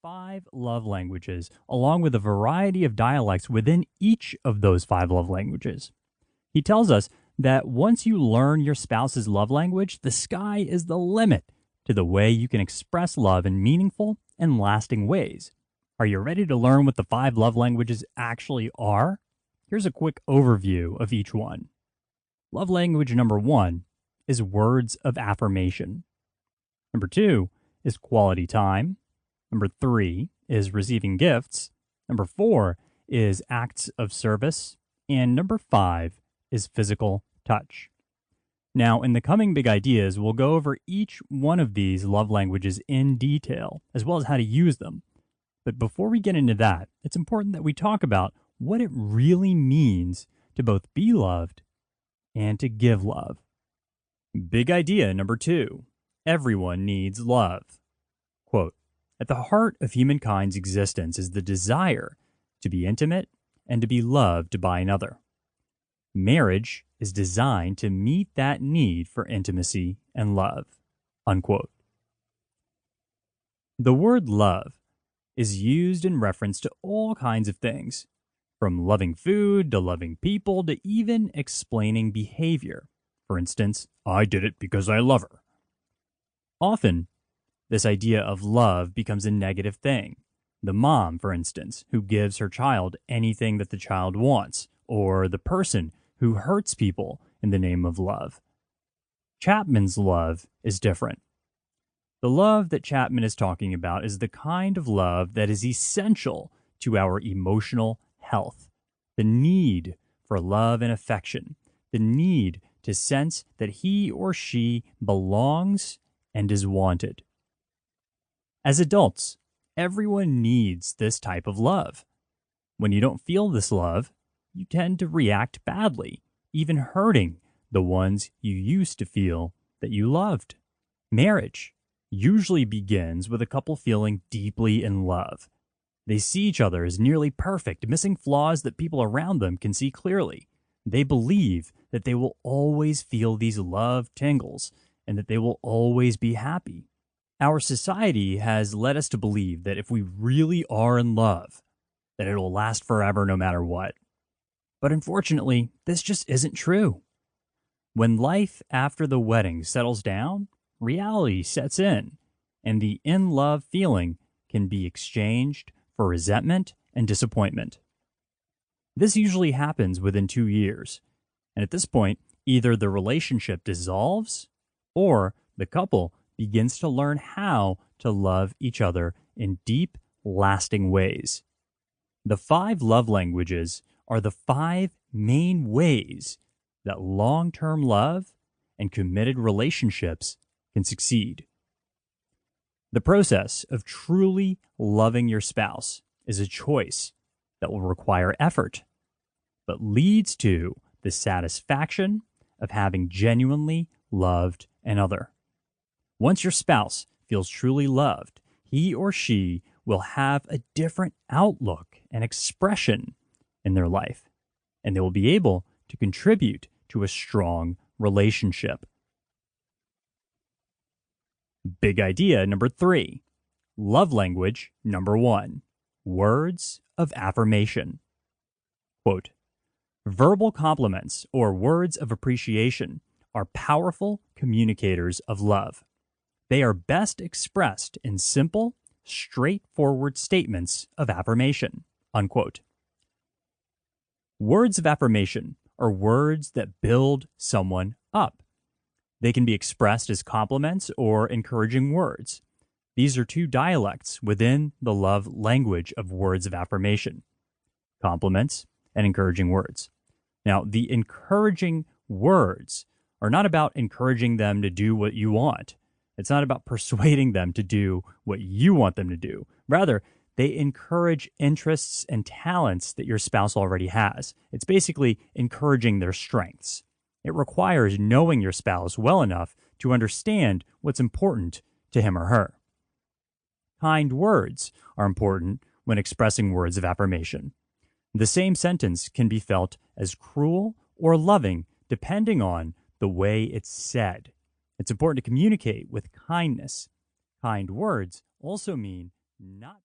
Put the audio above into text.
5 love languages, along with a variety of dialects within each of those 5 love languages. He tells us that once you learn your spouse's love language, the sky is the limit to the way you can express love in meaningful and lasting ways. Are you ready to learn what the 5 love languages actually are? Here's a quick overview of each one. Love language number 1 is words of affirmation. Number 2 is quality time. Number 3 is receiving gifts. Number 4 is acts of service. And number 5 is physical touch. Now, in the coming big ideas, we'll go over each one of these love languages in detail, as well as how to use them. But before we get into that, it's important that we talk about what it really means to both be loved and to give love. Big idea number 2. Everyone needs love. Quote, "At the heart of humankind's existence is the desire to be intimate and to be loved by another. Marriage is designed to meet that need for intimacy and love." Unquote. The word love is used in reference to all kinds of things, from loving food to loving people to even explaining behavior. For instance, "I did it because I love her." Often, this idea of love becomes a negative thing. The mom, for instance, who gives her child anything that the child wants, or the person who hurts people in the name of love. Chapman's love is different. The love that Chapman is talking about is the kind of love that is essential to our emotional health. The need for love and affection, the need to sense that he or she belongs and is wanted. As adults, everyone needs this type of love. When you don't feel this love, you tend to react badly, even hurting the ones you used to feel that you loved. Marriage usually begins with a couple feeling deeply in love. They see each other as nearly perfect, missing flaws that people around them can see clearly. They believe that they will always feel these love tingles and that they will always be happy. Our society has led us to believe that if we really are in love, that it will last forever no matter what. But unfortunately, this just isn't true. When life after the wedding settles down, reality sets in, and the in-love feeling can be exchanged for resentment and disappointment. This usually happens within 2 years, and at this point, either the relationship dissolves or the couple begins to learn how to love each other in deep, lasting ways. The 5 love languages are the 5 main ways that long-term love and committed relationships can succeed. The process of truly loving your spouse is a choice that will require effort, but leads to the satisfaction of having genuinely loved another. Once your spouse feels truly loved, he or she will have a different outlook and expression in their life, and they will be able to contribute to a strong relationship. Big idea number 3. Love language number 1. Words of affirmation. Quote, "Verbal compliments or words of appreciation are powerful communicators of love. They are best expressed in simple, straightforward statements of affirmation." Unquote. Words of affirmation are words that build someone up. They can be expressed as compliments or encouraging words. These are 2 dialects within the love language of words of affirmation: compliments and encouraging words. Now, the encouraging words are not about encouraging them to do what you want. It's not about persuading them to do what you want them to do. Rather, they encourage interests and talents that your spouse already has. It's basically encouraging their strengths. It requires knowing your spouse well enough to understand what's important to him or her. Kind words are important when expressing words of affirmation. The same sentence can be felt as cruel or loving depending on the way it's said. It's important to communicate with kindness. Kind words also mean not